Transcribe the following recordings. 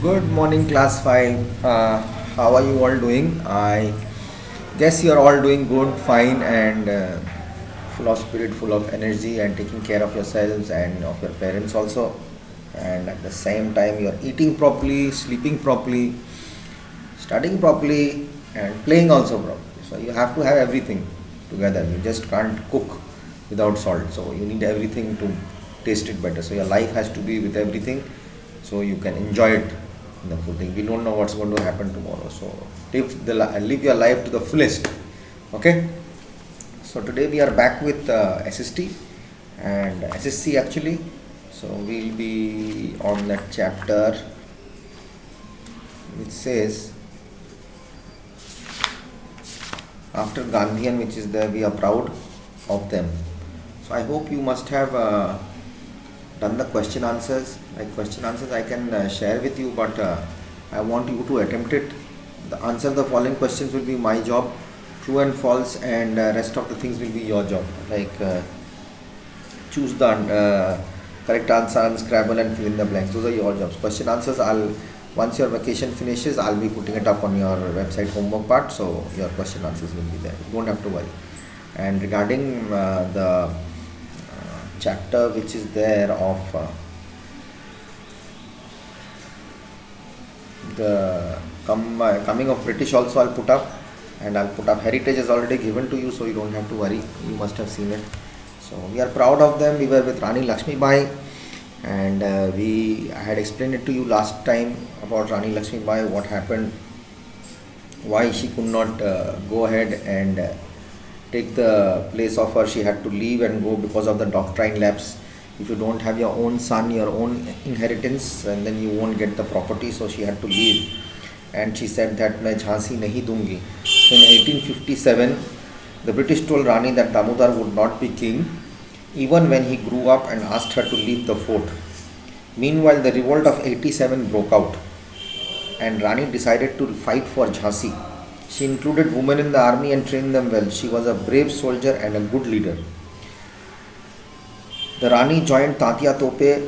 Good morning, class 5. How are you all doing? I guess you are all doing good, fine, and full of spirit, full of energy, and taking care of yourselves and of your parents also. And at the same time, you are eating properly, sleeping properly, studying properly, and playing also properly. So you have to have everything together. You just can't cook without salt. So you need everything to taste it better. So your life has to be with everything, so you can enjoy it in the full thing. We don't know what's going to happen tomorrow. So live your life to the fullest. Okay. So today we are back with SST and SSC actually. So we'll be on that chapter which says after Gandhian, which is there, we are proud of them. So I hope you must have done the question answers. Like question answers, I can share with you, but I want you to attempt it. The answer the following questions will be my job. True and false, and rest of the things will be your job. Like choose the correct answer on Scrabble and fill in the blanks. Those are your jobs. Question answers, I'll once your vacation finishes, I'll be putting it up on your website homework part, so your question answers will be there. You don't have to worry. And regarding the chapter which is there of the coming of British also I'll put up, and I'll put up heritage is already given to you, so you don't have to worry. You must have seen it. So we are proud of them. We were with Rani Lakshmi Bai, and I had explained it to you last time about Rani Lakshmi Bai, what happened, why she could not go ahead and take the place of her. She had to leave and go because of the doctrine lapse. If you don't have your own son, your own inheritance, and then you won't get the property, so she had to leave. And she said that मैं झांसी नहीं दूंगी. So in 1857, the British told Rani that Damodar would not be king even when he grew up, and asked her to leave the fort. Meanwhile, the revolt of 87 broke out, and Rani decided to fight for Jhansi. She included women in the army and trained them well. She was a brave soldier and a good leader. The Rani joined Tatia Tope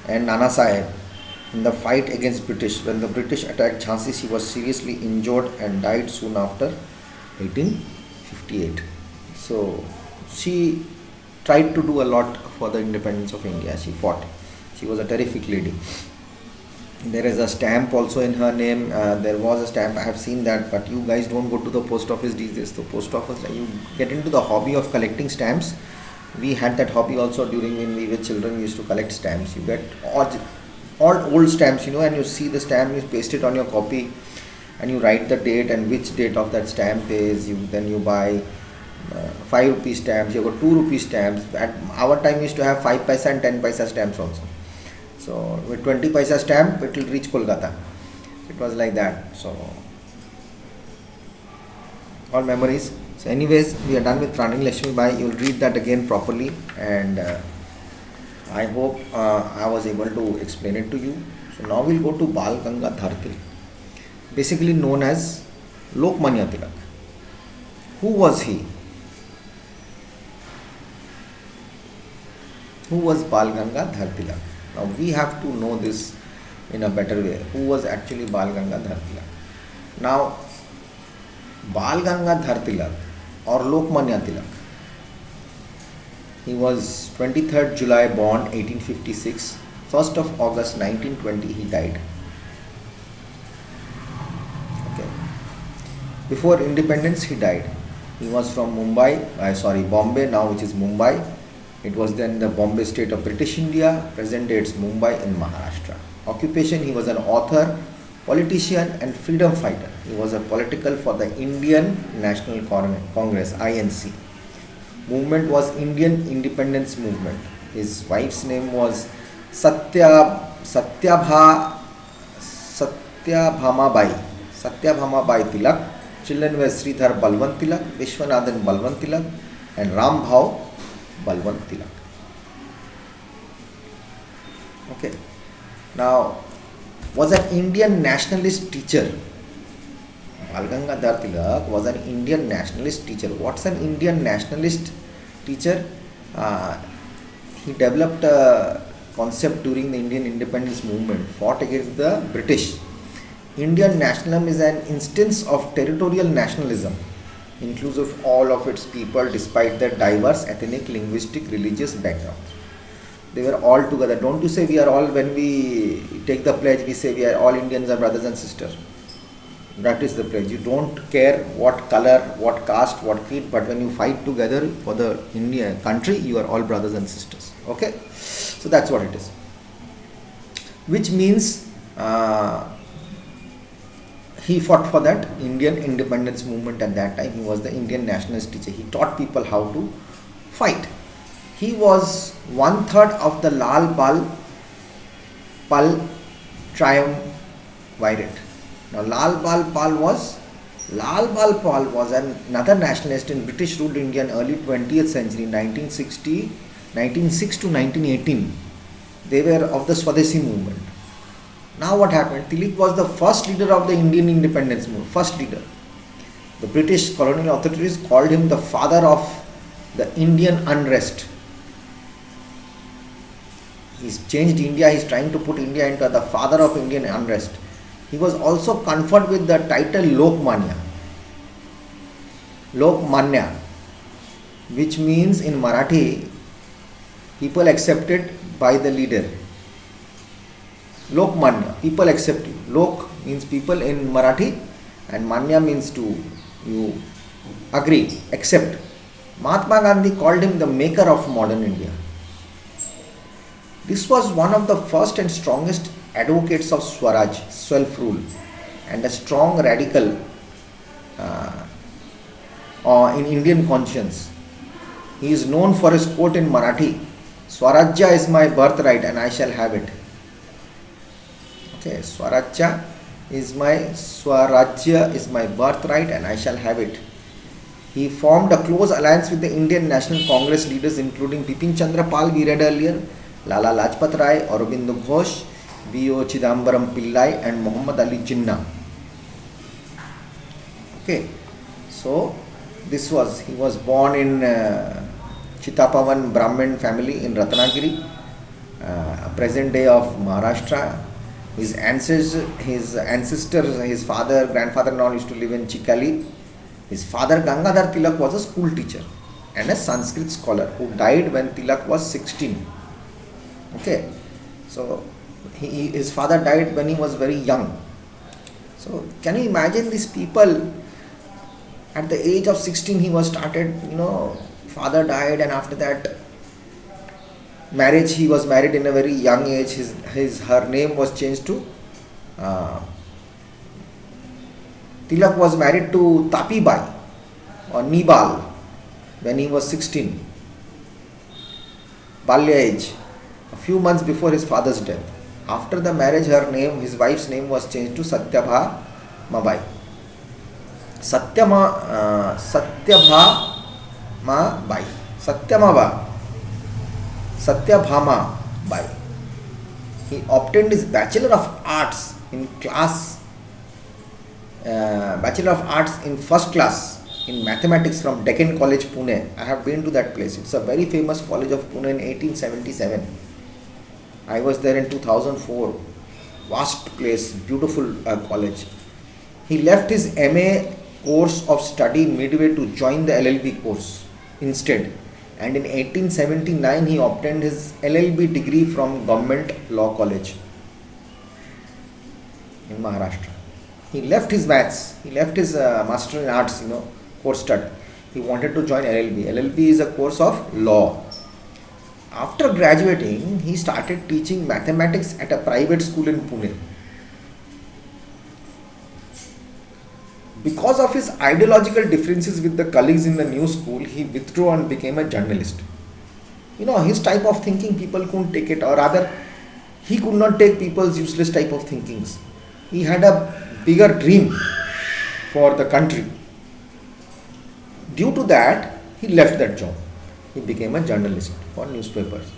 and Nana Sahib in the fight against British. When the British attacked Jhansi, she was seriously injured and died soon after 1858. So she tried to do a lot for the independence of India. She fought. She was a terrific lady. There is a stamp also in her name. There was a stamp, I have seen that, but you guys don't go to the post office these days. The post office, you get into the hobby of collecting stamps. We had that hobby also during when we were children. We used to collect stamps. You get all old stamps, and you see the stamp, you paste it on your copy, and you write the date and which date of that stamp is. Then you buy 5 rupee stamps. You got 2 rupee stamps. At our time, we used to have 5 paisa and 10 paisa stamps also. So with 20 paisa stamp, it will reach Kolkata. It was like that. So all memories. So anyways, we are done with Rani Lakshmi Bai. You will read that again properly, and I hope I was able to explain it to you. So now we'll go to Bal Gangadhar Tilak, basically known as Lokmanya Tilak. Who was he? Who was Bal Gangadhar Tilak? Now we have to know this in a better way. Who was actually Bal Gangadhar Tilak? Now, Bal Gangadhar Tilak or Lokmanya Tilak, he was 23rd July born 1856. 1st of August 1920 he died. Okay. Before independence he died. He was from Bombay now, which is Mumbai. It was then the Bombay state of British India. Present day it's Mumbai in Maharashtra. Occupation, he was an author, politician and freedom fighter. He was a political for the Indian National Congress, INC. Movement was Indian Independence Movement. His wife's name was Satyabhama Bai Tilak. Children were Sridhar Balwant Tilak, Vishwanathan Balwant Tilak and Ram Bhav Balwant Tilak. Okay. Now, was an Indian nationalist teacher. Bal Gangadhar Tilak was an Indian nationalist teacher. What's an Indian nationalist teacher? He developed concept during the Indian independence movement, fought against the British. Indian nationalism is an instance of territorial nationalism, inclusive of all of its people despite their diverse ethnic, linguistic, religious backgrounds. They were all together. Don't you say we are all, when we take the pledge, we say we are all Indians are brothers and sisters. That is the pledge. You don't care what color, what caste, what creed, but when you fight together for the Indian country, you are all brothers and sisters. Okay? So that's what it is. Which means he fought for that Indian independence movement at that time. He was the Indian nationalist teacher. He taught people how to fight. He was 1/3 of the Lal Bal Pal triumvirate. Now Lal Bal Pal was another nationalist in British ruled India in early 20th century, 1906 to 1918. They were of the Swadeshi movement. Now what happened? Tilak was the first leader of the Indian independence movement, first leader. The British colonial authorities called him the father of the Indian unrest. He's changed India, he's trying to put India into the father of Indian unrest. He was also conferred with the title Lokmanya. Lokmanya, which means in Marathi, people accepted by the leader. Lokmanya, people accept you. Lok means people in Marathi and Manya means to you agree, accept. Mahatma Gandhi called him the maker of modern India. This was one of the first and strongest advocates of Swaraj, self-rule, and a strong radical in Indian conscience. He is known for his quote in Marathi, Swarajya is my birthright and I shall have it. Okay, Swarajya is my birthright and I shall have it. He formed a close alliance with the Indian National Congress leaders including Bipin Chandra Pal, we read earlier, Lala Lajpat Rai, Aurobindo Ghosh, V.O. Chidambaram Pillai and Muhammad Ali Jinnah. Okay, so he was born in Chitapavan Brahmin family in Ratnagiri, present day of Maharashtra. His father, grandfather-in-law used to live in Chikali. His father Gangadhar Tilak was a school teacher and a Sanskrit scholar who died when Tilak was 16. Okay, so his father died when he was very young. So can you imagine these people? At the age of 16 he was started, father died, and after that marriage, he was married in a very young age. Her name was changed to Tilak was married to Tapi Bai or Nibal when he was 16, Balya age, a few months before his father's death. After the marriage, his wife's name was changed to Satyabha Mabai. Satyabhama Bai. He obtained his Bachelor of Arts in first class in mathematics from Deccan College, Pune. I have been to that place. It's a very famous college of Pune in 1877. I was there in 2004. Vast place, beautiful college. He left his MA course of study midway to join the LLB course instead. And in 1879 he obtained his LLB degree from Government Law College in Maharashtra. He left his maths, he left his Master in Arts, course study. He wanted to join LLB. LLB is a course of law. After graduating, he started teaching mathematics at a private school in Pune. Because of his ideological differences with the colleagues in the new school, he withdrew and became a journalist. His type of thinking, people couldn't take it, or rather, he could not take people's useless type of thinkings. He had a bigger dream for the country. Due to that, he left that job. He became a journalist for newspapers.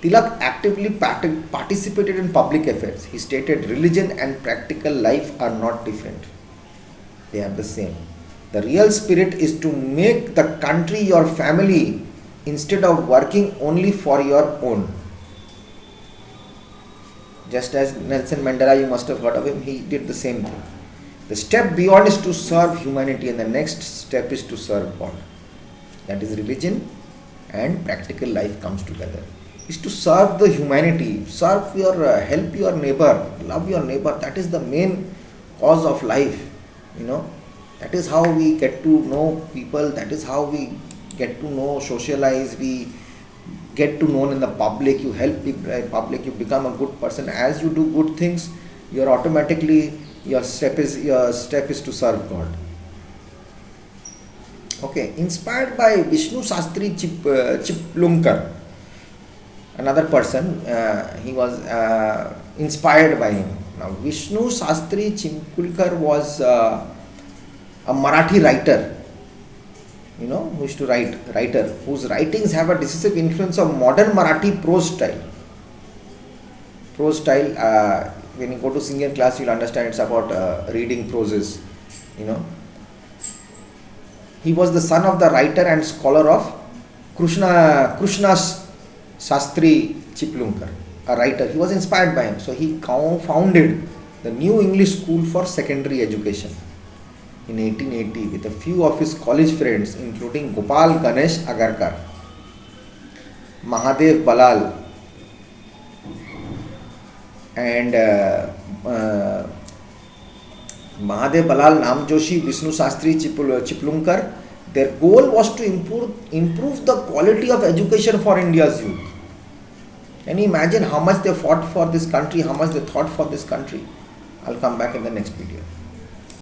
Tilak actively participated in public affairs. He stated, religion and practical life are not different. They are the same. The real spirit is to make the country your family instead of working only for your own. Just as Nelson Mandela, you must have heard of him, he did the same thing. The step beyond is to serve humanity, and the next step is to serve God. That is religion and practical life comes together. Is to serve the humanity, serve your, help your neighbor, love your neighbor. That is the main cause of life. That is how we get to know people. That is how we get to know, socialize. We get to know in the public. You help the public. You become a good person. As you do good things, you're automatically your step is to serve God. Okay, inspired by Vishnu Shastri Chiplumkar, another person, he was inspired by him. Now, Vishnu Shastri Chiplumkar was a Marathi writer, who used to writer, whose writings have a decisive influence of modern Marathi prose style. Prose style, when you go to senior class, you'll understand it's about reading proses, He was the son of the writer and scholar of Krishna Shastri Chiplumkar, a writer. He was inspired by him. So he founded the New English School for Secondary Education in 1880 with a few of his college friends, including Gopal Ganesh Agarkar, Mahadev Balal, and Mahadev Balal, Namjoshi, Vishnu Shastri Chiplumkar. Their goal was to improve the quality of education for India's youth. Can you imagine how much they fought for this country, how much they thought for this country? I'll come back in the next video.